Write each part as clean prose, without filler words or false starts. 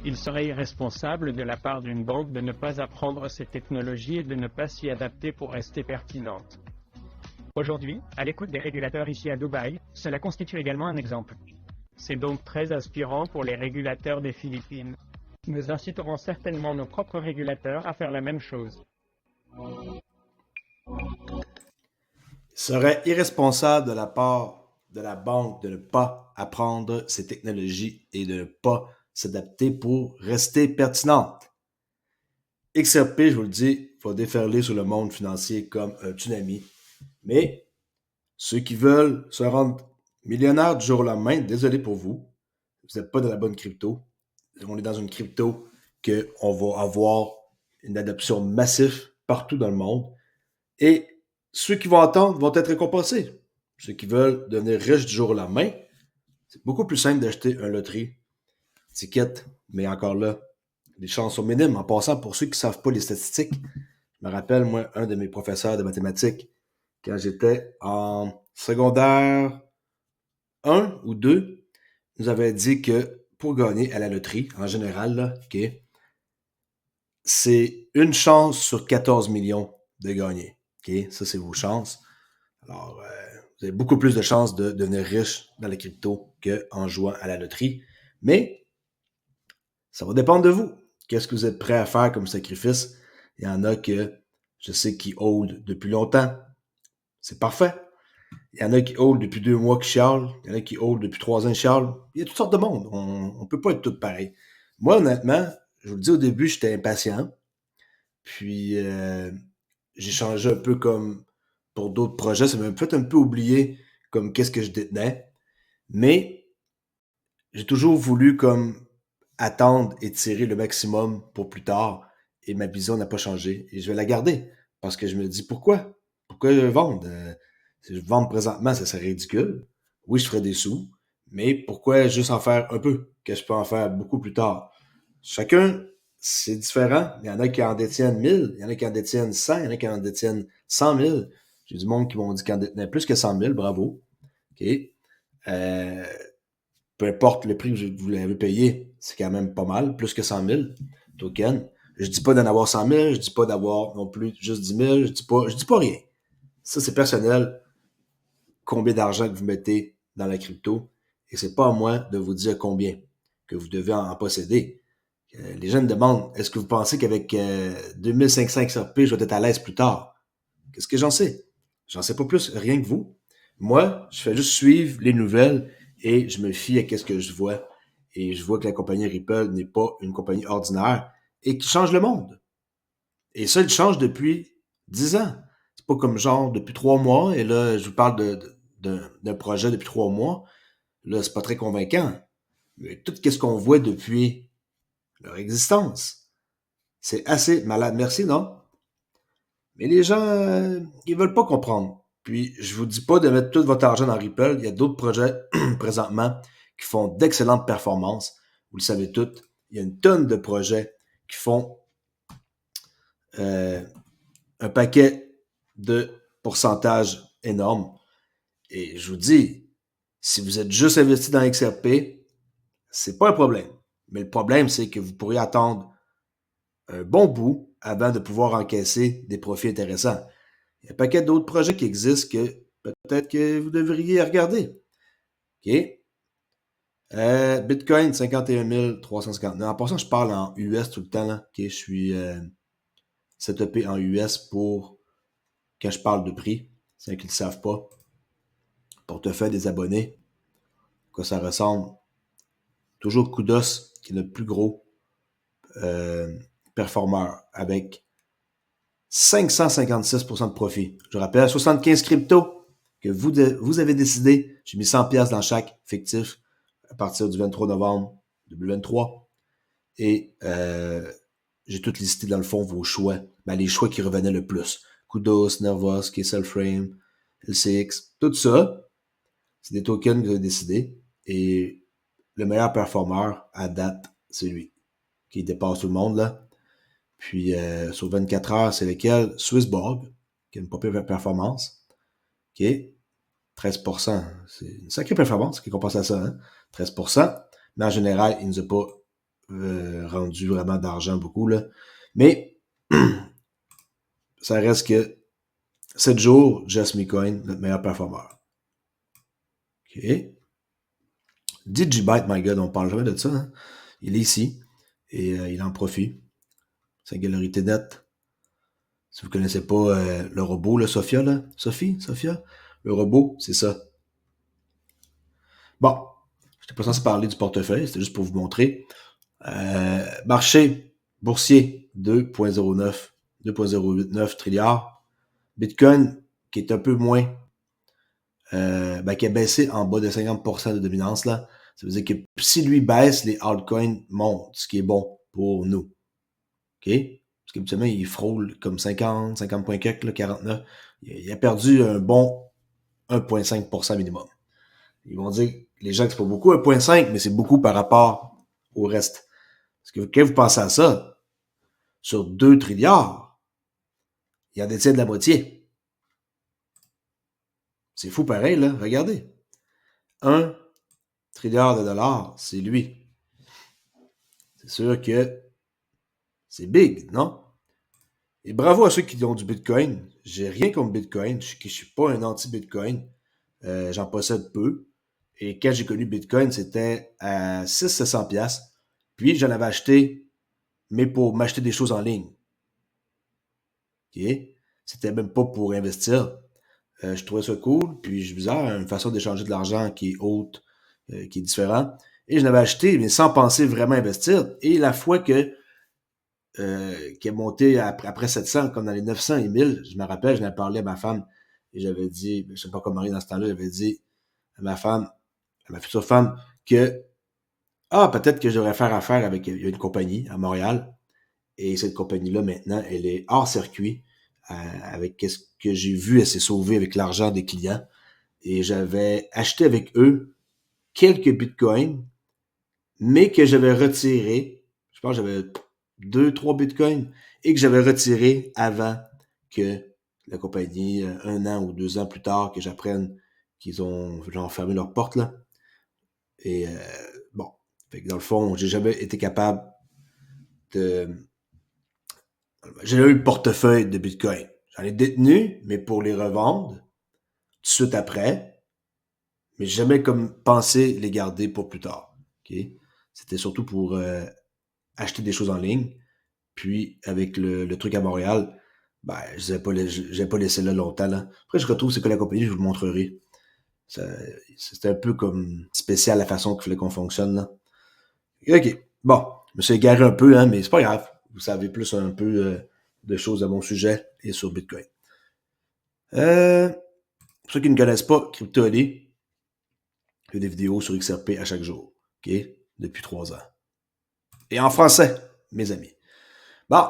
Il serait irresponsable de la part d'une banque de ne pas apprendre ces technologies et de ne pas s'y adapter pour rester pertinente. Aujourd'hui, à l'écoute des régulateurs ici à Dubaï, cela constitue également un exemple. C'est donc très inspirant pour les régulateurs des Philippines. Nous inciterons certainement nos propres régulateurs à faire la même chose. Il serait irresponsable de la part de la banque de ne pas apprendre ces technologies et de ne pas s'adapter pour rester pertinente. XRP, je vous le dis, va déferler sur le monde financier comme un tsunami. Mais ceux qui veulent se rendre millionnaires du jour au lendemain, désolé pour vous, vous n'êtes pas dans la bonne crypto. On est dans une crypto qu'on va avoir une adoption massive partout dans le monde. Et ceux qui vont attendre vont être récompensés. Ceux qui veulent devenir riches du jour au lendemain, c'est beaucoup plus simple d'acheter un loterie, ticket, mais encore là, les chances sont minimes. En passant, pour ceux qui ne savent pas les statistiques, je me rappelle, moi, un de mes professeurs de mathématiques, quand j'étais en secondaire 1 ou 2, nous avait dit que pour gagner à la loterie, en général, là, okay, c'est une chance sur 14 millions de gagner. Okay? Ça, c'est vos chances. Alors, vous avez beaucoup plus de chances de devenir riche dans les cryptos qu'en jouant à la loterie. Mais ça va dépendre de vous. Qu'est-ce que vous êtes prêt à faire comme sacrifice? Il y en a que je sais qui hold depuis longtemps. C'est parfait. Il y en a qui hold depuis 2 mois qui chialent. Il y en a qui hold depuis 3 ans qui chialent. Il y a toutes sortes de monde. On ne peut pas être tous pareils. Moi, honnêtement, je vous le dis au début, j'étais impatient. Puis, j'ai changé un peu comme pour d'autres projets. Ça m'a fait un peu oublier comme qu'est-ce que je détenais. Mais j'ai toujours voulu comme attendre et tirer le maximum pour plus tard. Et ma vision n'a pas changé. Et je vais la garder. Parce que je me dis, pourquoi? Pourquoi vendre? Si je vends présentement, ça serait ridicule. Oui, je ferais des sous. Mais pourquoi juste en faire un peu? Que je peux en faire beaucoup plus tard. Chacun, c'est différent. Il y en a qui en détiennent 1000, il y en a qui en détiennent 100, il y en a qui en détiennent 100 000. J'ai du monde qui m'ont dit qu'ils en détenaient plus que 100 000, bravo. OK. Euh, Peu importe le prix que vous l'avez payé, c'est quand même pas mal, plus que 100 000 tokens. Je dis pas d'en avoir 100 000, je dis pas d'avoir non plus juste 10 000, je dis pas rien. Ça, c'est personnel, combien d'argent que vous mettez dans la crypto, et c'est pas à moi de vous dire combien que vous devez en posséder. Les gens me demandent, est-ce que vous pensez qu'avec 2500 XRP, je vais être à l'aise plus tard? Qu'est-ce que j'en sais? J'en sais pas plus, rien que vous. Moi, je fais juste suivre les nouvelles et je me fie à ce que je vois. Et je vois que la compagnie Ripple n'est pas une compagnie ordinaire et qui change le monde. Et ça, il change depuis 10 ans. C'est pas comme genre depuis 3 mois, et là, je vous parle d'un projet depuis 3 mois. Là, c'est pas très convaincant. Mais tout ce qu'on voit depuis leur existence, c'est assez malade. Merci, non? Mais les gens, ils veulent pas comprendre. Puis, je vous dis pas de mettre tout votre argent dans Ripple. Il y a d'autres projets présentement qui font d'excellentes performances. Vous le savez tous. Il y a une tonne de projets qui font euh, un paquet de pourcentages énormes. Et je vous dis, si vous êtes juste investi dans XRP, c'est pas un problème. Mais le problème, c'est que vous pourriez attendre un bon bout avant de pouvoir encaisser des profits intéressants. Il y a un paquet d'autres projets qui existent que peut-être que vous devriez regarder. OK? Bitcoin, 51 359. En passant, je parle en US tout le temps. Là. OK? Je suis setupé en US pour quand je parle de prix. C'est qu'ils ne le savent pas. Portefeuille des abonnés. Quoi ça ressemble. Toujours Kudos, qui est le plus gros euh, performeur avec 556% de profit. Je rappelle, 75 cryptos que vous avez décidé. J'ai mis 100$ dans chaque fictif à partir du 23 novembre 2023. Et j'ai tout listé dans le fond vos choix. Ben, les choix qui revenaient le plus. Kudos, Nervos, Kesselframe, LCX, tout ça, c'est des tokens que vous avez décidé. Et le meilleur performeur à date, c'est lui. Qui dépasse tout le monde, là. Puis sur 24 heures, c'est lequel? Swissborg, qui a une pas pire performance. OK. 13%. C'est une sacrée performance qui compense à ça, hein? 13%. Mais en général, il ne nous a pas rendu vraiment d'argent beaucoup, là. Mais ça reste que 7 jours, Jess McCoin, notre meilleur performeur. OK. Digibyte, my God, on parle jamais de ça. Hein? Il est ici et il en profite. Singularité nette. Si vous ne connaissez pas le robot, là, Sophia, là. Sophia, le robot, c'est ça. Bon, je n'étais pas censé parler du portefeuille, c'était juste pour vous montrer. Marché boursier, 2,09 trilliards. Bitcoin, qui est un peu moins, qui a baissé en bas de 50% de dominance, là. Ça veut dire que si lui baisse, les altcoins montent, ce qui est bon pour nous. OK? Parce qu'habituellement, il frôle comme 50 points quelques, 49. Il a perdu un bon 1,5% minimum. Ils vont dire, les gens, que c'est pas beaucoup, 1,5, mais c'est beaucoup par rapport au reste. Parce que quand vous pensez à ça, sur 2 trilliards, il en détient de la moitié. C'est fou pareil, là. Regardez. 1 trilliard de dollars, c'est lui. C'est sûr que c'est big, non? Et bravo à ceux qui ont du Bitcoin. J'ai rien contre Bitcoin. Je suis pas un anti-Bitcoin. J'en possède peu. Et quand j'ai connu Bitcoin, c'était à 600-700$. Puis j'en avais acheté, mais pour m'acheter des choses en ligne. OK? C'était même pas pour investir. Je trouvais ça cool. Puis je me une façon d'échanger de l'argent qui est haute, qui est différente. Et je l'avais acheté, mais sans penser vraiment investir. Et la fois que qui est monté après 700, comme dans les 900 et 1000, je me rappelle, je n'avais parlé à ma femme et j'avais dit, je ne sais pas comment dans ce temps-là, j'avais dit à ma femme, à ma future femme, que peut-être que je devrais faire affaire avec une compagnie à Montréal. Et cette compagnie-là, maintenant, elle est hors circuit. Avec ce que j'ai vu, elle s'est sauvée avec l'argent des clients. Et j'avais acheté avec eux quelques bitcoins, mais que j'avais retiré. Je pense que j'avais 2-3 bitcoins et que j'avais retiré avant que la compagnie, 1 an ou 2 ans plus tard, que j'apprenne qu'ils ont genre fermé leurs portes, là. Et bon, fait que dans le fond, j'ai jamais été capable de... J'ai eu le portefeuille de Bitcoin. J'en ai détenu, mais pour les revendre tout de suite après. Mais j'ai jamais comme pensé les garder pour plus tard. Okay? C'était surtout pour acheter des choses en ligne. Puis avec le truc à Montréal, je n'avais pas laissé là longtemps. Là. Après, je retrouve c'est quoi la compagnie, je vous le montrerai. C'était un peu comme spécial la façon qu'il fallait qu'on fonctionne. Là. OK. Bon, je me suis égaré un peu, hein, mais c'est pas grave. Vous savez plus un peu de choses à mon sujet et sur Bitcoin. Pour ceux qui ne connaissent pas, CryptoAli, il y a des vidéos sur XRP à chaque jour. OK? Depuis 3 ans. Et en français, mes amis. Bon.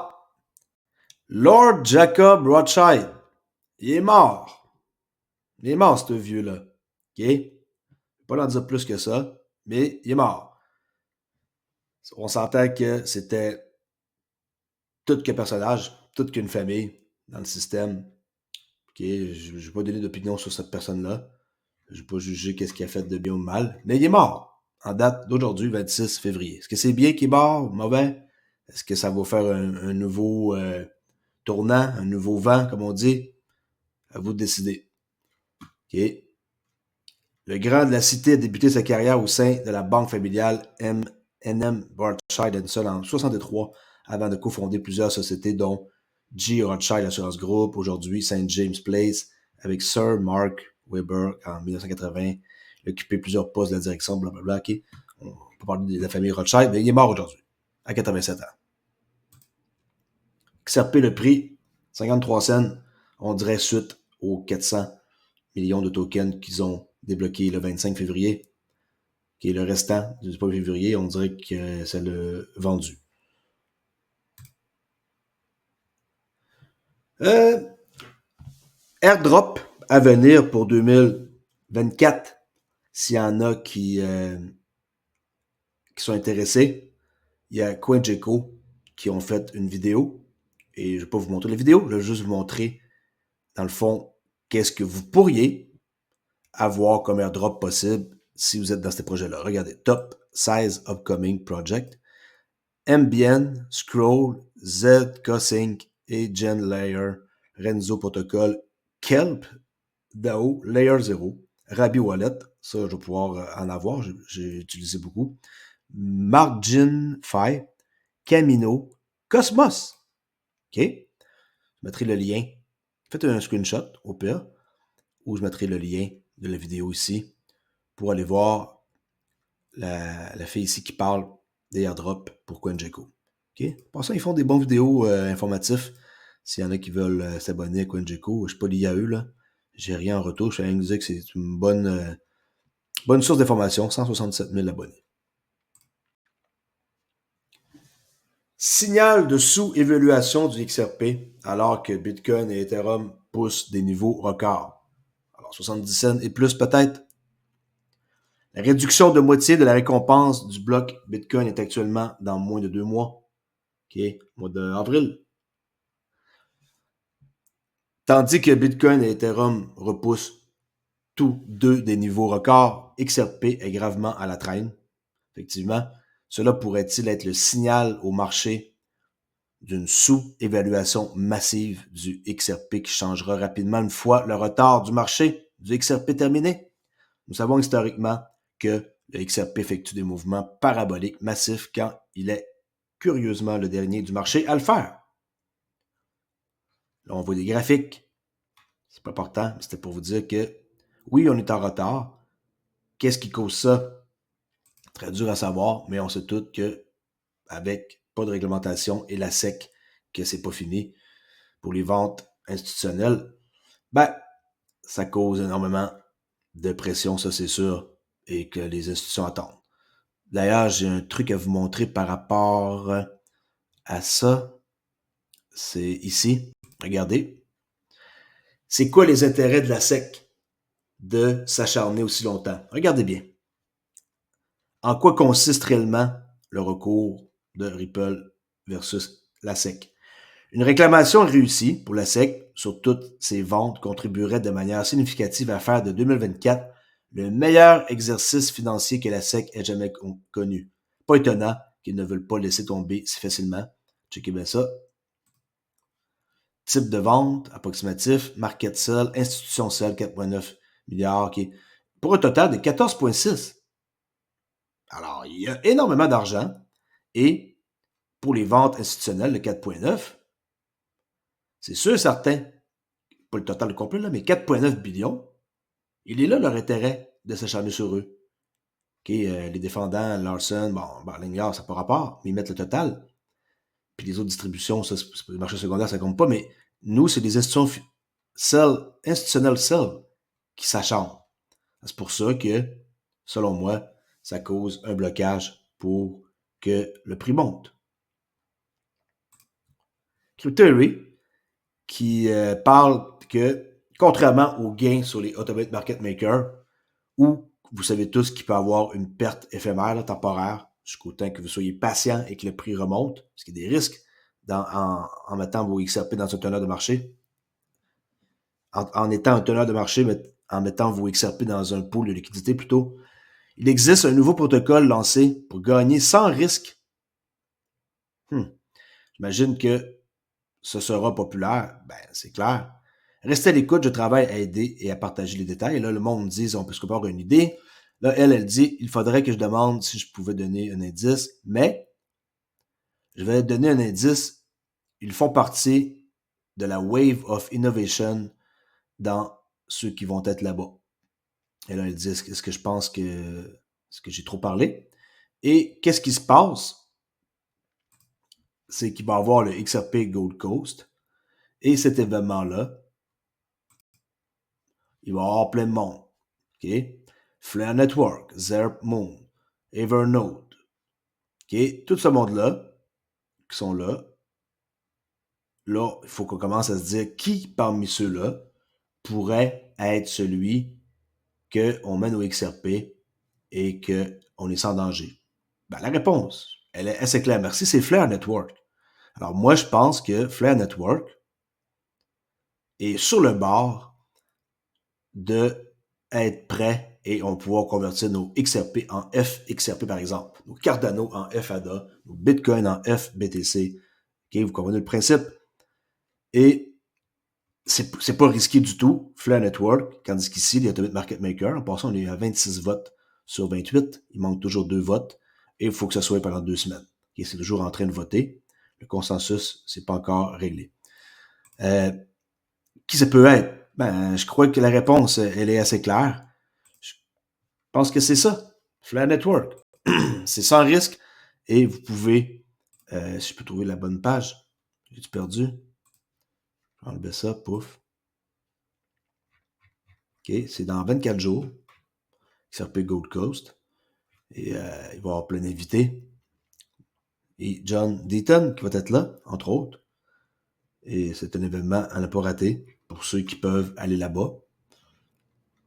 Lord Jacob Rothschild. Il est mort. Il est mort, ce vieux-là. OK? Je ne vais pas en dire plus que ça, mais il est mort. On s'entend que c'était tout qu'un personnage, tout qu'une famille dans le système. OK? Je ne vais pas donner d'opinion sur cette personne-là. Je ne vais pas juger qu'est-ce qu'il a fait de bien ou de mal. Mais il est mort en date d'aujourd'hui, 26 février. Est-ce que c'est bien qu'il est mort? Mauvais? Est-ce que ça va faire un nouveau tournant, un nouveau vent, comme on dit? À vous de décider. OK? Le grand de la cité a débuté sa carrière au sein de la banque familiale M&M Rothschild & Son en 1963 avant de cofonder plusieurs sociétés dont G. Rothschild Assurance Group, aujourd'hui St. James Place, avec Sir Mark Webber en 1980. Il a occupé plusieurs postes de la direction, blablabla. Okay. On peut parler de la famille Rothschild, mais il est mort aujourd'hui, à 87 ans. XRP le prix, 53 cents, on dirait suite aux 400 millions de tokens qu'ils ont débloqués le 25 février, qui est le restant du 1er février, on dirait que c'est le vendu. Airdrop à venir pour 2024, s'il y en a qui sont intéressés. Il y a CoinGecko qui ont fait une vidéo, et je ne vais pas vous montrer la vidéo, je vais juste vous montrer, dans le fond, qu'est-ce que vous pourriez avoir comme airdrop possible si vous êtes dans ces projets-là. Regardez, Top Size Upcoming Project. MBN, Scroll, ZK-Sync, Agent Layer, Renzo Protocol, Kelp, DAO, Layer 0, Rabi Wallet, ça je vais pouvoir en avoir, j'ai utilisé beaucoup, MarginFi, Camino, Cosmos. OK? Je mettrai le lien. Faites un screenshot au pire, ou je mettrai le lien de la vidéo ici pour aller voir la fille ici qui parle des airdrops pour CoinGecko. OK? Pour ça, ils font des bons vidéos informatifs. S'il y en a qui veulent s'abonner à CoinGecko, je ne suis pas lié à eux, là. J'ai rien en retour. Je suis rien dire que c'est une bonne source d'information. 167 000 abonnés. Signal de sous-évaluation du XRP alors que Bitcoin et Ethereum poussent des niveaux records. Alors 70 cents et plus peut-être. La réduction de moitié de la récompense du bloc Bitcoin est actuellement dans moins de 2 mois. OK, mois d'avril. Tandis que Bitcoin et Ethereum repoussent tous deux des niveaux records, XRP est gravement à la traîne. Effectivement, cela pourrait-il être le signal au marché d'une sous-évaluation massive du XRP qui changera rapidement une fois le retard du marché du XRP terminé? Nous savons historiquement que le XRP effectue des mouvements paraboliques massifs quand il est curieusement le dernier du marché à le faire. Là, on voit des graphiques. C'est pas important, mais c'était pour vous dire que oui, on est en retard. Qu'est-ce qui cause ça? Très dur à savoir, mais on sait tous que avec pas de réglementation et la SEC, que c'est pas fini pour les ventes institutionnelles, ben, ça cause énormément de pression, ça c'est sûr, et que les institutions attendent. D'ailleurs, j'ai un truc à vous montrer par rapport à ça. C'est ici. Regardez. C'est quoi les intérêts de la SEC de s'acharner aussi longtemps? Regardez bien. En quoi consiste réellement le recours de Ripple versus la SEC? Une réclamation réussie pour la SEC sur toutes ses ventes contribuerait de manière significative à faire de 2024 le meilleur exercice financier que la SEC ait jamais connu. Pas étonnant qu'ils ne veulent pas laisser tomber si facilement. Checkez bien ça. Type de vente, approximatif, market sell, institution sell, 4,9 milliards, okay, pour un total de 14,6. Alors, il y a énormément d'argent et pour les ventes institutionnelles, le 4,9, c'est sûr certain, pas le total complet, là, mais 4,9 billions, il est là leur intérêt de s'acharner sur eux. Okay, les défendants, Larson, Lingard, ça n'a pas rapport, mais ils mettent le total. Puis les autres distributions, ça, c'est le marché secondaire, ça compte pas, mais nous, c'est des institutionnelles sell qui s'acharnent. C'est pour ça que, selon moi, ça cause un blocage pour que le prix monte. Crypto.ly qui parle que, contrairement aux gains sur les Automate Market Makers, où vous savez tous qu'il peut avoir une perte éphémère, là, temporaire, jusqu'au temps que vous soyez patient et que le prix remonte, parce qu'il y a des risques en mettant vos XRP dans un teneur de marché, en étant un teneur de marché, en mettant vos XRP dans un pool de liquidité plutôt. Il existe un nouveau protocole lancé pour gagner sans risque. J'imagine que ce sera populaire. Ben, c'est clair. Restez à l'écoute, je travaille à aider et à partager les détails. Et là, le monde dit, on peut se avoir une idée. Là, elle dit, il faudrait que je demande si je pouvais donner un indice, mais je vais donner un indice. Ils font partie de la Wave of Innovation dans ceux qui vont être là-bas. Et là, elle dit, est-ce que je pense que j'ai trop parlé? Et qu'est-ce qui se passe? C'est qu'il va y avoir le XRP Gold Coast. Et cet événement-là, il va y avoir plein de monde. OK? Flare Network, Zerp Moon, Evernote. OK? Tout ce monde-là, qui sont là, il faut qu'on commence à se dire qui parmi ceux-là pourrait être celui qu'on mène au XRP et qu'on est sans danger. Ben, la réponse, elle est assez claire. Merci, c'est Flare Network. Alors moi, je pense que Flare Network est sur le bord d'être prêt et on va pouvoir convertir nos XRP en FXRP, par exemple, nos Cardano en FADA, nos Bitcoin en FBTC. OK, vous comprenez le principe? Et c'est pas risqué du tout, Flare Network, tandis qu'ici, les Atomic Market Maker, en passant, on est à 26 votes sur 28. Il manque toujours 2 votes et il faut que ça soit pendant 2 semaines. Okay, c'est toujours en train de voter. Le consensus, c'est pas encore réglé. Qui ça peut être? Ben, je crois que la réponse, elle est assez claire. Je pense que c'est ça, Flare Network. C'est sans risque et vous pouvez, si je peux trouver la bonne page, j'ai-tu perdu? Je vais enlever ça, pouf. OK, c'est dans 24 jours. XRP Gold Coast. Et il va y avoir plein d'invités. Et John Deaton qui va être là, entre autres. Et c'est un événement à ne pas rater pour ceux qui peuvent aller là-bas.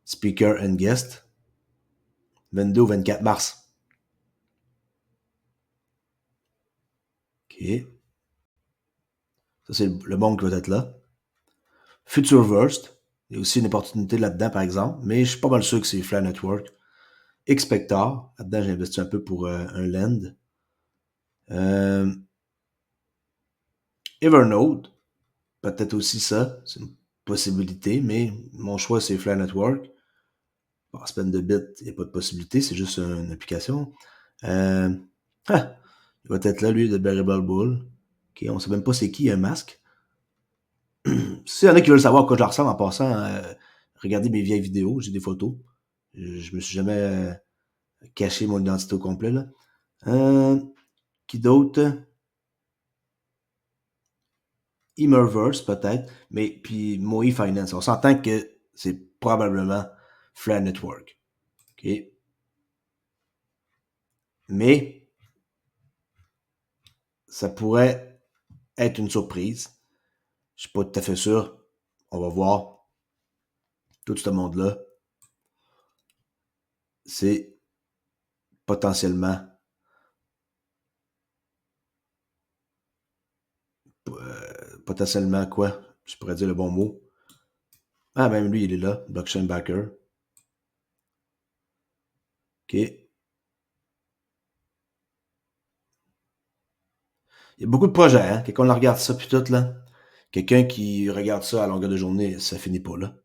Speaker and guest. 22 au 24 mars. OK. Ça, c'est le monde qui va être là. Futureverse. Il y a aussi une opportunité là-dedans, par exemple. Mais je suis pas mal sûr que c'est Flare Network. Expector. Là-dedans, j'ai investi un peu pour un lend. Evernote. Peut-être aussi ça. C'est une possibilité, mais mon choix, c'est Flare Network. Bon, spend de bit, il n'y a pas de possibilité, c'est juste une application. Il va être là, lui, de Bearable Bull. OK, on ne sait même pas c'est qui, un masque. S'il y en a qui veulent savoir à quoi je ressemble en passant, regardez mes vieilles vidéos, j'ai des photos. Je me suis jamais caché mon identité au complet, là. Qui d'autre? Immerverse, peut-être. Mais, puis, Moe Finance. On s'entend que c'est probablement Flare Network. OK? Mais, ça pourrait être une surprise. Je suis pas tout à fait sûr. On va voir. Tout ce monde-là, c'est potentiellement quoi? Je pourrais dire le bon mot. Ah, même lui, il est là. Blockchain Backer. OK. Il y a beaucoup de projets, hein? Quelqu'un regarde ça, puis tout, là. Quelqu'un qui regarde ça à longueur de journée, ça finit pas, là.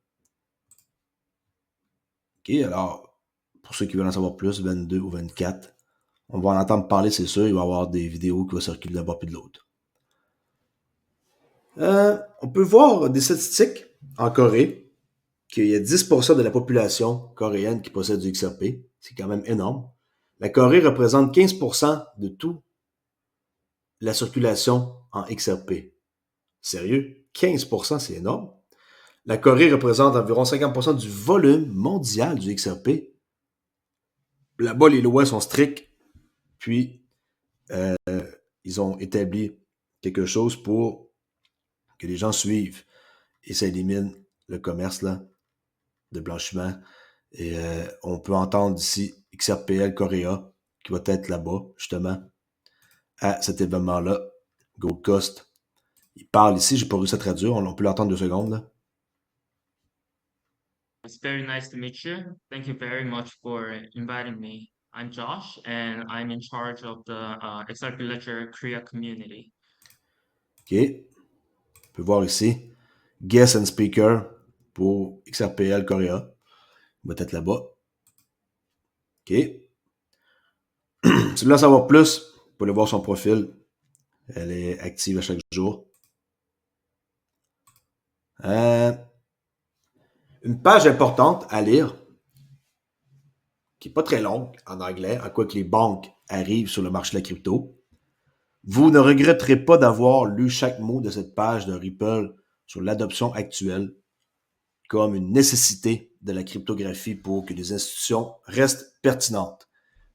OK, alors, pour ceux qui veulent en savoir plus, 22 ou 24, on va en entendre parler, c'est sûr. Il va y avoir des vidéos qui vont circuler d'un bord puis de l'autre. On peut voir des statistiques en Corée qu'il y a 10% de la population coréenne qui possède du XRP. C'est quand même énorme. La Corée représente 15% de toute la circulation en XRP. Sérieux? 15%, c'est énorme. La Corée représente environ 50% du volume mondial du XRP. Là-bas, les lois sont strictes. Puis, ils ont établi quelque chose pour que les gens suivent. Et ça élimine le commerce là, de blanchiment. Et on peut entendre ici XRPL Korea qui va être là-bas, justement, à cet événement-là. Gold Coast. Il parle ici, j'ai pas réussi à traduire, on peut l'entendre 2 secondes. Là. It's very nice to meet you. Thank you very much for inviting me. I'm Josh, and I'm in charge of the XRP Ledger Korea community. OK. On peut voir ici. Guest and Speaker pour XRPL Korea. Il va être là-bas. OK. Si vous voulez en savoir plus, vous pouvez aller voir son profil. Elle est active à chaque jour. Une page importante à lire, qui n'est pas très longue en anglais, à quoi que les banques arrivent sur le marché de la crypto. Vous ne regretterez pas d'avoir lu chaque mot de cette page de Ripple sur l'adoption actuelle comme une nécessité de la cryptographie pour que les institutions restent pertinentes.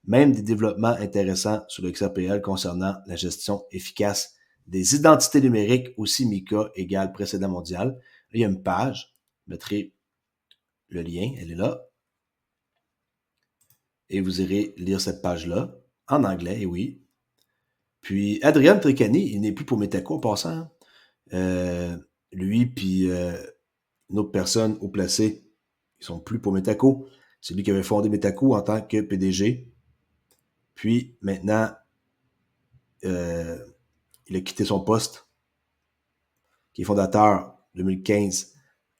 Même des développements intéressants sur le XRPL concernant la gestion efficace des identités numériques, aussi MiCA égale précédent mondial. Là, il y a une page, je mettrai le lien, elle est là. Et vous irez lire cette page-là, en anglais, et oui. Puis, Adrian Tricani, il n'est plus pour Metaco en passant. Lui, puis une autre personne au placé, ils sont plus pour Metaco. C'est lui qui avait fondé Metaco en tant que PDG. Puis, maintenant, il a quitté son poste, qui est fondateur 2015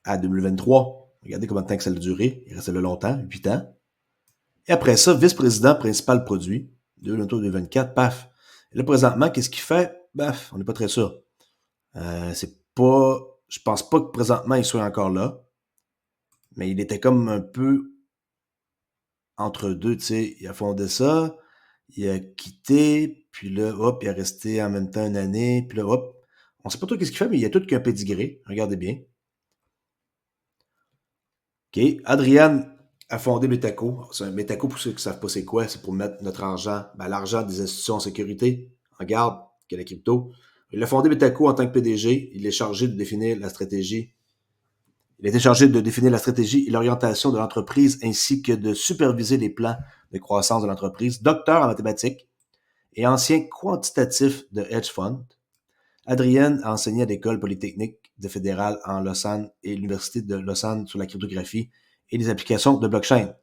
à 2023. Regardez combien de temps que ça a duré. Il restait là longtemps, 8 ans. Et après ça, vice-président principal produit, 2024, paf. Et là, présentement, qu'est-ce qu'il fait? Baf, on n'est pas très sûr. Je pense pas que présentement, il soit encore là. Mais il était comme un peu entre deux, tu sais. Il a fondé ça, il a quitté, puis là, hop, il a resté en même temps une année, puis là, hop. On sait pas trop qu'est-ce qu'il fait, mais il y a tout qu'un pédigré. Regardez bien. OK. Adrian a fondé Metaco. Metaco, pour ceux qui ne savent pas c'est quoi, c'est pour mettre notre argent, l'argent des institutions en sécurité, en garde, que la crypto. Il a fondé Metaco en tant que PDG. Il est chargé de définir la stratégie. Il a été chargé de définir la stratégie et l'orientation de l'entreprise ainsi que de superviser les plans de croissance de l'entreprise. Docteur en mathématiques et ancien quantitatif de hedge fund, Adrien a enseigné à l'école polytechnique de fédérale en Lausanne et l'université de Lausanne sur la cryptographie et les applications de blockchain.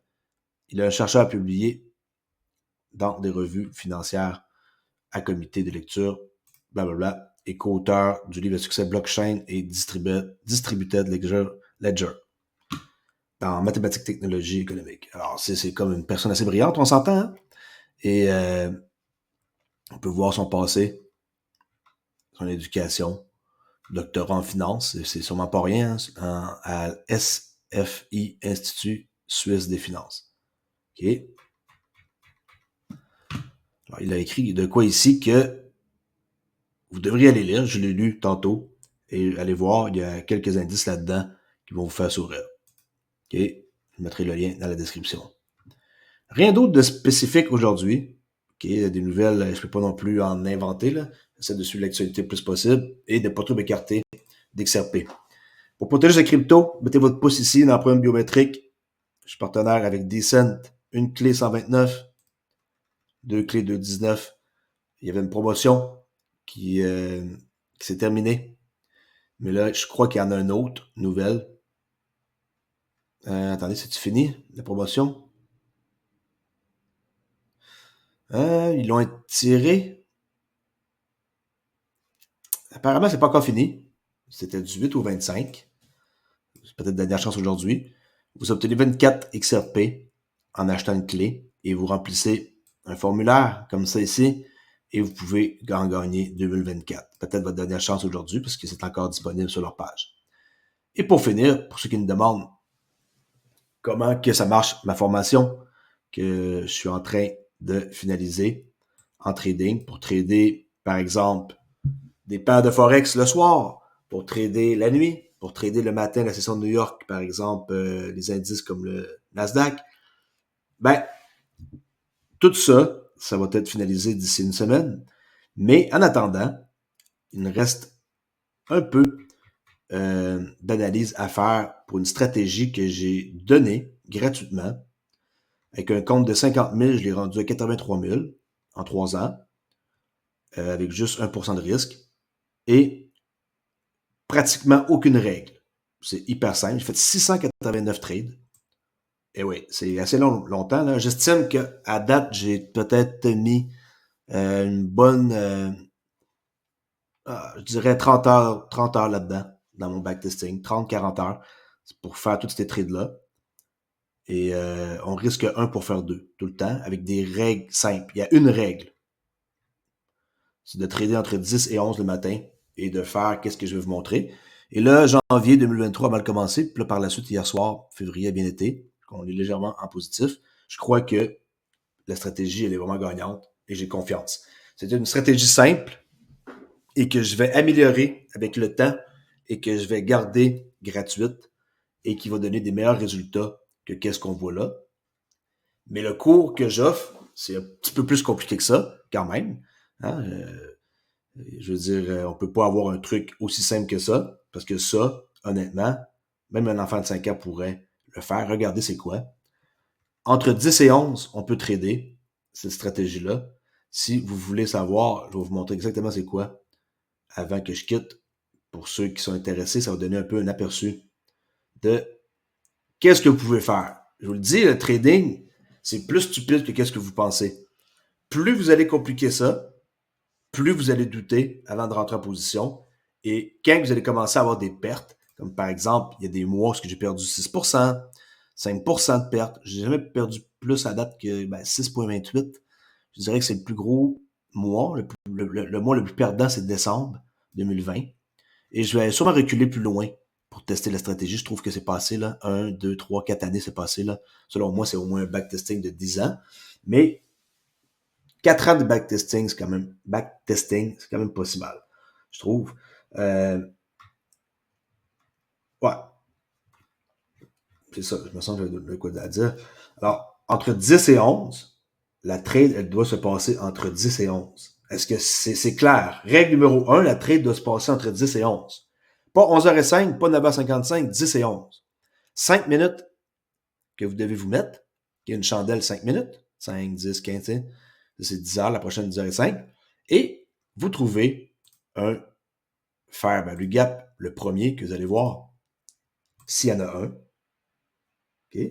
Il est un chercheur publié dans des revues financières à comité de lecture, blablabla, et co-auteur du livre de succès Blockchain et Distributed Ledger dans mathématiques, technologie, économique. Alors, c'est comme une personne assez brillante, on s'entend, hein? Et on peut voir son passé, son éducation, doctorat en finance, c'est sûrement pas rien, hein, à SFI, Institut Suisse des finances. OK? Alors, il a écrit de quoi ici que vous devriez aller lire, je l'ai lu tantôt, et allez voir, il y a quelques indices là-dedans qui vont vous faire sourire. OK? Je mettrai le lien dans la description. Rien d'autre de spécifique aujourd'hui. OK? Des nouvelles, je ne peux pas non plus en inventer, là. J'essaie de suivre l'actualité le plus possible et de ne pas trop m'écarter d'XRP. Pour protéger la crypto, mettez votre pouce ici dans l'empreinte biométrique. Je suis partenaire avec Decent, une clé 129, deux clés 219. Il y avait une promotion qui s'est terminée. Mais là, je crois qu'il y en a une autre nouvelle. Attendez, c'est-tu fini, la promotion? Ils l'ont étiré. Apparemment, c'est pas encore fini. C'était du 8 au 25. C'est peut-être la dernière chance aujourd'hui. Vous obtenez 24 XRP en achetant une clé et vous remplissez un formulaire comme ça ici et vous pouvez en gagner 2024. Peut-être votre dernière chance aujourd'hui parce que c'est encore disponible sur leur page. Et pour finir, pour ceux qui me demandent comment que ça marche ma formation que je suis en train de finaliser en trading pour trader, par exemple, des paires de Forex le soir, pour trader la nuit, pour trader le matin la session de New York, par exemple, les indices comme le Nasdaq. Ben, tout ça, ça va être finalisé d'ici une semaine. Mais en attendant, il me reste un peu d'analyse à faire pour une stratégie que j'ai donnée gratuitement. Avec un compte de 50 000, je l'ai rendu à 83 000 en 3 ans, avec juste 1% de risque. Et pratiquement aucune règle. C'est hyper simple. J'ai fait 689 trades. Et oui, c'est assez longtemps. Là. J'estime qu'à date, j'ai peut-être mis une bonne, je dirais 30 heures là-dedans, dans mon backtesting. 30-40 heures pour faire tous ces trades-là. Et on risque 1 pour faire 2 tout le temps, avec des règles simples. Il y a une règle. C'est de trader entre 10 et 11 le matin et de faire qu'est-ce que je vais vous montrer. Et là, janvier 2023 a mal commencé. Puis là, par la suite, hier soir, février a bien été. On est légèrement en positif. Je crois que la stratégie, elle est vraiment gagnante et j'ai confiance. C'est une stratégie simple et que je vais améliorer avec le temps et que je vais garder gratuite et qui va donner des meilleurs résultats que qu'est-ce qu'on voit là. Mais le cours que j'offre, c'est un petit peu plus compliqué que ça, quand même. Hein? Je veux dire, on peut pas avoir un truc aussi simple que ça, parce que ça, honnêtement, même un enfant de 5 ans pourrait le faire. Regardez, c'est quoi? Entre 10 et 11, on peut trader cette stratégie-là. Si vous voulez savoir, je vais vous montrer exactement c'est quoi avant que je quitte. Pour ceux qui sont intéressés, ça va donner un peu un aperçu de qu'est-ce que vous pouvez faire. je vous le dis, le trading, c'est plus stupide que qu'est-ce que vous pensez. Plus vous allez compliquer ça, plus vous allez douter avant de rentrer en position. Et quand vous allez commencer à avoir des pertes, comme par exemple, il y a des mois où j'ai perdu 6%, 5% de pertes. J'ai jamais perdu plus à date que 6,28. Je dirais que c'est le plus gros mois. Le mois le plus perdant, c'est décembre 2020. Et je vais sûrement reculer plus loin pour tester la stratégie. Je trouve que c'est passé, là, 1, 2, 3, 4 années, c'est passé, là. Selon moi, c'est au moins un backtesting de 10 ans. Mais 4 ans de backtesting, c'est quand même pas si mal, je trouve. Ouais. C'est ça, je me sens le quoi à dire. Alors, entre 10 et 11, la trade, elle doit se passer entre 10 et 11. Est-ce que c'est clair? Règle numéro 1, la trade doit se passer entre 10 et 11. Pas 11h05, pas 9h55, 10 et 11. 5 minutes que vous devez vous mettre, qui est une chandelle 5 minutes, 5, 10, 15, c'est 10 heures, la prochaine 10h05. Et vous trouvez un fair value gap, le premier que vous allez voir, s'il y en a un. OK?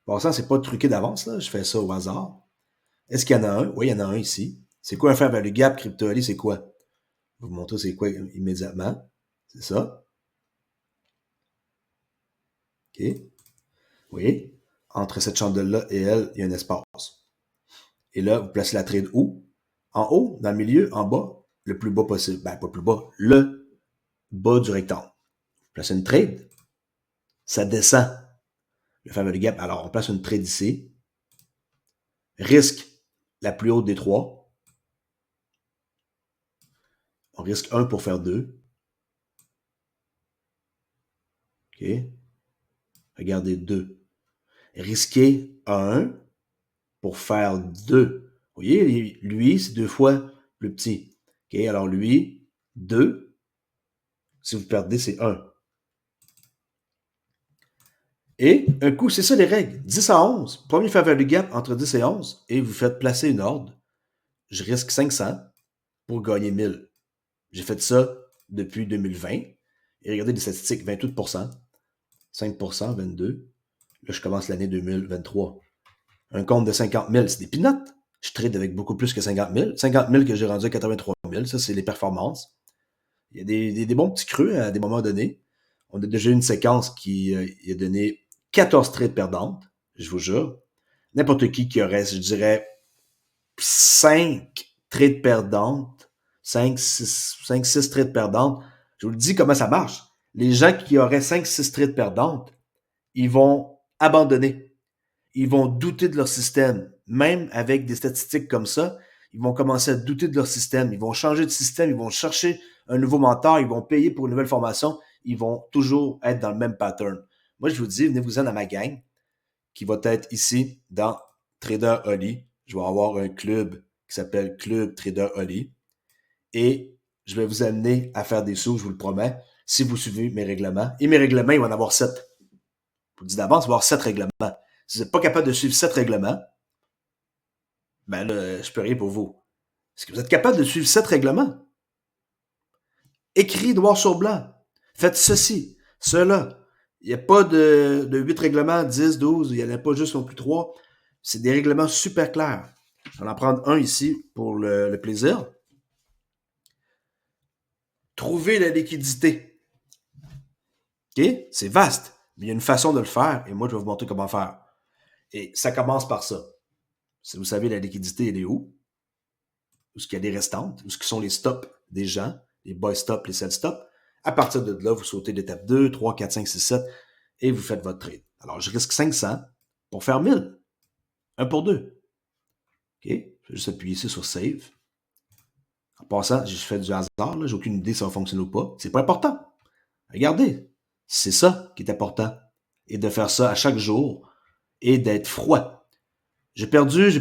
Pour ça, c'est pas truqué d'avance, là. Je fais ça au hasard. Est-ce qu'il y en a un? Oui, il y en a un ici. C'est quoi un fair value gap crypto-ali? C'est quoi? Je vais vous montrer c'est quoi immédiatement. C'est ça. OK? Vous voyez? Entre cette chandelle-là et elle, il y a un espace. Et là, vous placez la trade où? En haut, dans le milieu, en bas, le plus bas possible. Ben, pas plus bas, le bas du rectangle. Vous placez une trade. Ça descend. Le fair value gap. Alors, on place une trade ici. Risque la plus haute des trois. On risque 1 pour faire 2. OK? Regardez 2. Risquer 1 pour faire 2. Vous voyez, lui, c'est 2 fois plus petit. OK? Alors lui, 2. Si vous perdez, c'est 1. Et un coup, c'est ça les règles. 10 à 11. Premier fair value gap entre 10 et 11. Et vous faites placer une ordre. Je risque 500 pour gagner 1000. J'ai fait ça depuis 2020. Et regardez les statistiques, 28%, 5%, 22%. Là, je commence l'année 2023. Un compte de 50 000, c'est des peanuts. Je trade avec beaucoup plus que 50 000. 50 000 que j'ai rendu à 83 000. Ça, c'est les performances. Il y a des bons petits creux à des moments donnés. On a déjà eu une séquence qui a donné 14 trades perdantes, je vous jure. N'importe qui aurait, je dirais, 5 trades perdantes, 5, 6 trades perdantes. Je vous le dis comment ça marche. Les gens qui auraient 5, 6 trades perdantes, ils vont abandonner. Ils vont douter de leur système. Même avec des statistiques comme ça, ils vont commencer à douter de leur système. Ils vont changer de système, ils vont chercher un nouveau mentor, ils vont payer pour une nouvelle formation. Ils vont toujours être dans le même pattern. Moi, je vous dis, venez-vous-en à ma gang qui va être ici dans Trader Oli. Je vais avoir un club qui s'appelle Club Trader Oli. Et je vais vous amener à faire des sous, je vous le promets, si vous suivez mes règlements. Et mes règlements, il va en avoir 7. Je vous dis d'avance, il va y avoir 7 règlements. Si vous n'êtes pas capable de suivre 7 règlements, ben là, je peux rien pour vous. Est-ce que vous êtes capable de suivre 7 règlements? Écrit noir sur blanc. Faites ceci, cela. Il n'y a pas de 8 règlements, 10, 12, il n'y en a pas juste non plus 3. C'est des règlements super clairs. Je vais en prendre un ici pour le plaisir. Trouver la liquidité. OK? C'est vaste, mais il y a une façon de le faire et moi, je vais vous montrer comment faire. Et ça commence par ça. Si vous savez la liquidité, elle est où? Où est-ce qu'il y a des restantes? Où est-ce que sont les stops des gens? Les buy stops, les sell stops? À partir de là, vous sautez l'étape 2, 3, 4, 5, 6, 7 et vous faites votre trade. Alors, je risque 500 pour faire 1000. 1 pour 2. OK? Je vais juste appuyer ici sur Save. En passant, je fais du hasard. J'ai aucune idée si ça va fonctionner ou pas. C'est pas important. Regardez. C'est ça qui est important. Et de faire ça à chaque jour et d'être froid. J'ai perdu.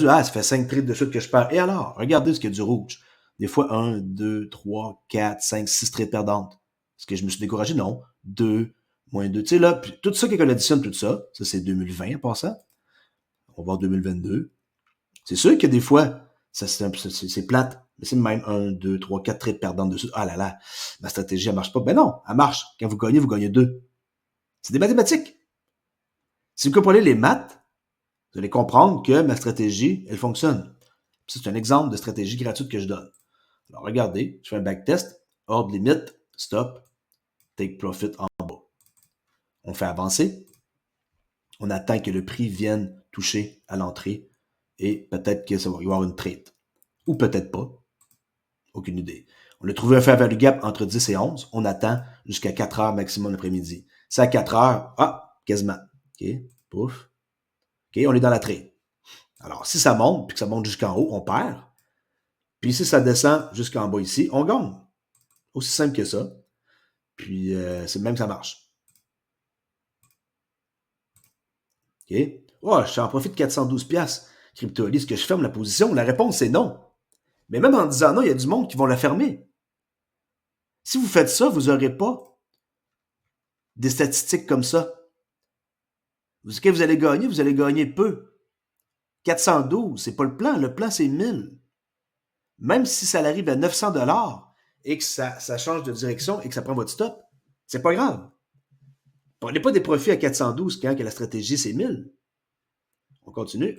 Ah, ça fait 5 trades de suite que je perds. Et alors, regardez ce qu'il y a du rouge. Des fois, 1, 2, 3, 4, 5, 6 trades perdantes. Est-ce que je me suis découragé? Non. 2, moins 2. Tu sais, là, puis tout ça, quand on additionne tout ça, ça c'est 2020 en passant. On va voir 2022. C'est sûr que des fois, c'est plate. Mais c'est même 1, 2, 3, 4 trades perdantes dessus. Ah là là, ma stratégie, elle marche pas. Ben non, elle marche. Quand vous gagnez 2. C'est des mathématiques. Si vous comprenez les maths, vous allez comprendre que ma stratégie, elle fonctionne. C'est un exemple de stratégie gratuite que je donne. Alors, regardez, je fais un backtest, ordre limite, stop, take profit en bas. On fait avancer. On attend que le prix vienne toucher à l'entrée et peut-être que ça va y avoir une trade. Ou peut-être pas. Aucune idée. On a trouvé un fair value gap entre 10 et 11. On attend jusqu'à 4 heures maximum l'après-midi. C'est à 4 heures, quasiment. OK, pouf. OK, on est dans la trade. Alors, si ça monte, puis que ça monte jusqu'en haut, on perd. Puis si ça descend jusqu'en bas ici, on gagne. Aussi simple que ça. Puis c'est même que ça marche. OK? Oh, je suis en profit de 412$. CryptoAli, est-ce que je ferme la position? La réponse, c'est non. Mais même en disant non, il y a du monde qui vont la fermer. Si vous faites ça, vous n'aurez pas des statistiques comme ça. Ce que vous allez gagner peu. 412, c'est pas le plan. Le plan, c'est 1000. Même si ça arrive à 900$ et que ça change de direction et que ça prend votre stop, c'est pas grave. Prenez pas des profits à 412 quand que la stratégie, c'est 1000. On continue.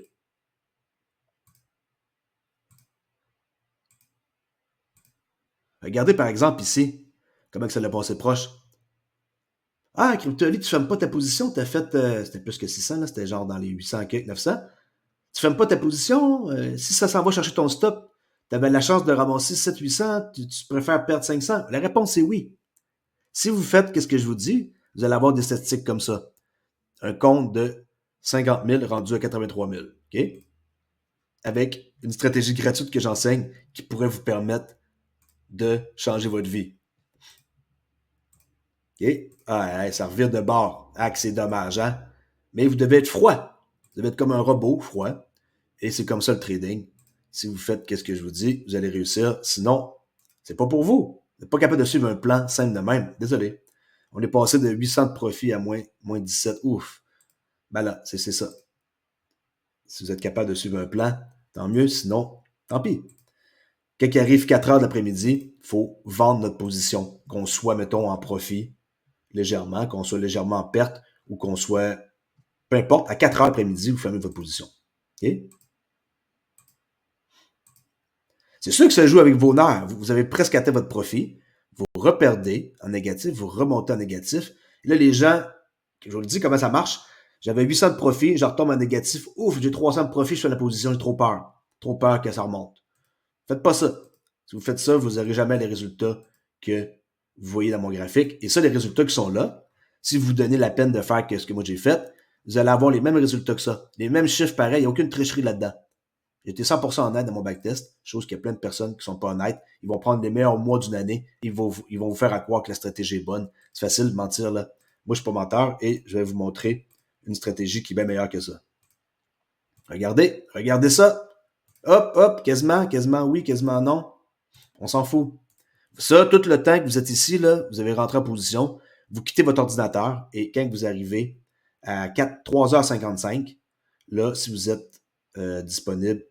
Regardez par exemple ici, comment que ça l'a passé proche. Ah, CryptoAli, tu ne fermes pas ta position, tu as fait, c'était plus que 600, là, c'était genre dans les 800, 900. Tu fermes pas ta position, si ça s'en va chercher ton stop, tu avais la chance de ramasser 700, 800, tu préfères perdre 500. La réponse est oui. Si vous faites ce que je vous dis, vous allez avoir des statistiques comme ça. Un compte de 50 000 rendu à 83 000. OK? Avec une stratégie gratuite que j'enseigne qui pourrait vous permettre de changer votre vie. OK? Ah, ça revire de bord. Ah, que c'est dommage, hein? Mais vous devez être froid. Vous devez être comme un robot, froid. Et c'est comme ça le trading. Si vous faites ce que je vous dis, vous allez réussir. Sinon, c'est pas pour vous. Vous n'êtes pas capable de suivre un plan simple de même. Désolé. On est passé de 800 de profit à moins 17. Ouf. Ben là, c'est ça. Si vous êtes capable de suivre un plan, tant mieux. Sinon, tant pis. Quand il arrive 4 heures de l'après-midi, il faut vendre notre position. Qu'on soit, mettons, en profit légèrement, qu'on soit légèrement en perte ou qu'on soit, peu importe, à 4 heures l'après-midi, vous fermez votre position. OK? C'est sûr que ça joue avec vos nerfs. Vous avez presque atteint votre profit. Vous reperdez en négatif, vous remontez en négatif. Et là, les gens, je vous le dis comment ça marche. J'avais 800 de profit, je retombe en négatif. Ouf, j'ai 300 de profit, je suis dans la position, j'ai trop peur. Trop peur que ça remonte. Faites pas ça. Si vous faites ça, vous n'aurez jamais les résultats que vous voyez dans mon graphique. Et ça, les résultats qui sont là, si vous vous donnez la peine de faire ce que moi j'ai fait, vous allez avoir les mêmes résultats que ça. Les mêmes chiffres pareils, il n'y a aucune tricherie là-dedans. J'étais 100% honnête dans mon backtest, chose qu'il y a plein de personnes qui ne sont pas honnêtes. Ils vont prendre les meilleurs mois d'une année, ils vont vous faire à croire que la stratégie est bonne. C'est facile de mentir, là. Moi, je ne suis pas menteur et je vais vous montrer une stratégie qui est bien meilleure que ça. Regardez ça. Hop, hop, quasiment oui, quasiment non. On s'en fout. Ça, tout le temps que vous êtes ici, là, vous avez rentré en position, vous quittez votre ordinateur et quand vous arrivez à 3h55, là, si vous êtes disponible,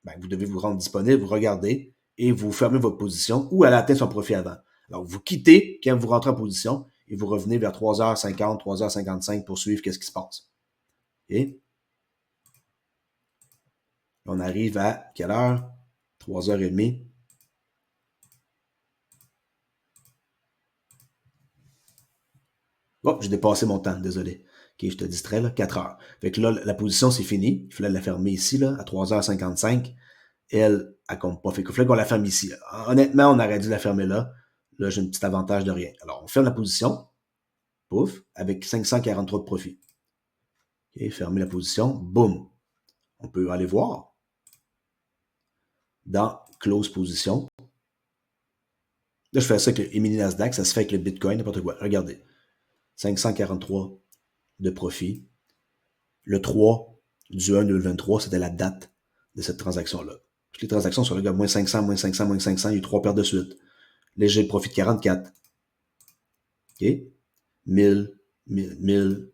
ben, vous devez vous rendre disponible, vous regardez et vous fermez votre position ou elle atteint son profit avant. Alors, vous quittez quand vous rentrez en position et vous revenez vers 3h50, 3h55 pour suivre qu'est-ce qui se passe. OK? On arrive à quelle heure? 3h30. Oh, j'ai dépassé mon temps, désolé. OK, je te distrais, là, 4 heures. Fait que là, la position, c'est fini. Il fallait la fermer ici, là, à 3h55. Elle compte pas. Fait qu'il fallait qu'on la ferme ici. Là. Honnêtement, on aurait dû la fermer là. Là, j'ai un petit avantage de rien. Alors, on ferme la position. Pouf, avec 543 de profit. OK, fermer la position. Boum. On peut aller voir. Dans Close Position. Là, je fais ça avec le mini Nasdaq. Ça se fait avec le Bitcoin, n'importe quoi. Regardez. 543 de profit. Le 3 du 1 2023, c'était la date de cette transaction-là. Toutes les transactions sont là, moins 500, moins 500, moins 500, il y a eu 3 pertes de suite. Léger profit de 44. OK? 1000, 1000, 1000,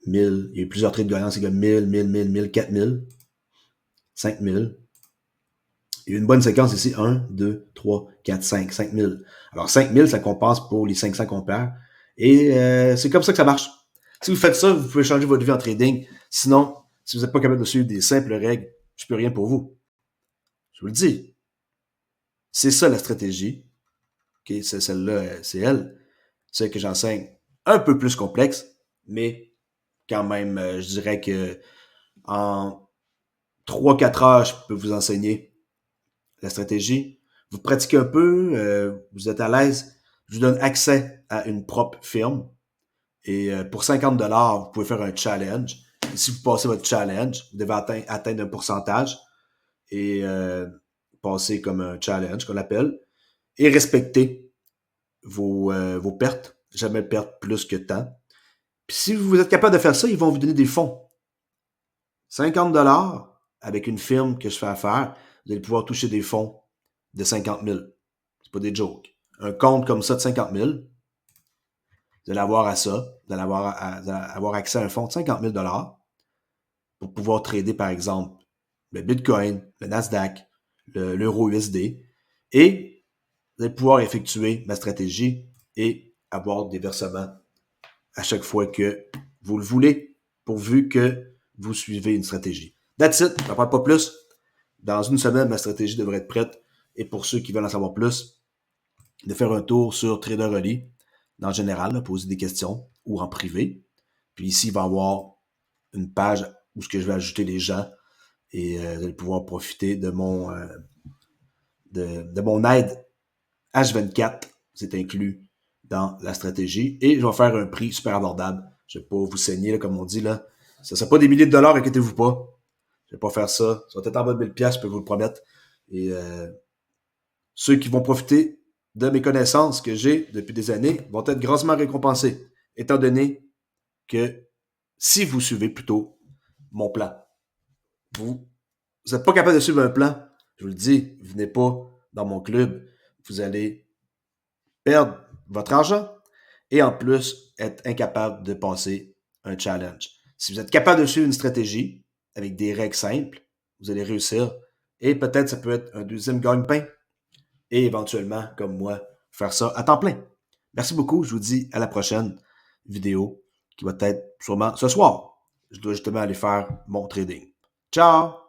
1000. Il y a eu plusieurs trades de gagnants, c'est comme 1000, 1000, 1000, 1000, 4000, 5000. Il y a eu une bonne séquence ici. 1, 2, 3, 4, 5, 5000. Alors, 5000, ça compense pour les 500 qu'on perd. Et c'est comme ça que ça marche. Si vous faites ça, vous pouvez changer votre vie en trading. Sinon, si vous n'êtes pas capable de suivre des simples règles, je peux rien pour vous. Je vous le dis. C'est ça la stratégie. Okay? C'est celle-là, c'est elle. Celle que j'enseigne, un peu plus complexe, mais quand même, je dirais que en 3-4 heures, je peux vous enseigner la stratégie. Vous pratiquez un peu, vous êtes à l'aise. Je vous donne accès à une propre firme. Et pour 50$, vous pouvez faire un challenge. Et si vous passez votre challenge, vous devez atteindre un pourcentage et passer comme un challenge qu'on appelle et respecter vos pertes. Jamais perdre plus que tant. Puis si vous êtes capable de faire ça, ils vont vous donner des fonds. 50$ avec une firme que je fais affaire, vous allez pouvoir toucher des fonds de 50 000. C'est pas des jokes. Un compte comme ça de 50 000, vous allez avoir à ça. Vous allez avoir accès à un fonds de 50 000 pour pouvoir trader, par exemple, le Bitcoin, le Nasdaq, l'euro USD. Et vous allez pouvoir effectuer ma stratégie et avoir des versements à chaque fois que vous le voulez, pourvu que vous suivez une stratégie. That's it, j'en parle pas plus. Dans une semaine, ma stratégie devrait être prête. Et pour ceux qui veulent en savoir plus, de faire un tour sur Traderly, en général, là, poser des questions ou en privé. Puis ici, il va y avoir une page où ce que je vais ajouter les gens et vous allez pouvoir profiter de mon aide H24. C'est inclus dans la stratégie. Et je vais faire un prix super abordable. Je ne vais pas vous saigner, là, comme on dit. Là. Ça ne sera pas des milliers de dollars, inquiétez-vous pas. Je ne vais pas faire ça. Ça va être en bas de 1000$, je peux vous le promettre. Et ceux qui vont profiter de mes connaissances que j'ai depuis des années vont être grassement récompensés, étant donné que si vous suivez plutôt mon plan, vous n'êtes pas capable de suivre un plan, je vous le dis, venez pas dans mon club, vous allez perdre votre argent et en plus être incapable de passer un challenge. Si vous êtes capable de suivre une stratégie avec des règles simples, vous allez réussir et peut-être ça peut être un deuxième gagne-pain et éventuellement, comme moi, faire ça à temps plein. Merci beaucoup, je vous dis à la prochaine vidéo qui va être sûrement ce soir. Je dois justement aller faire mon trading. Ciao!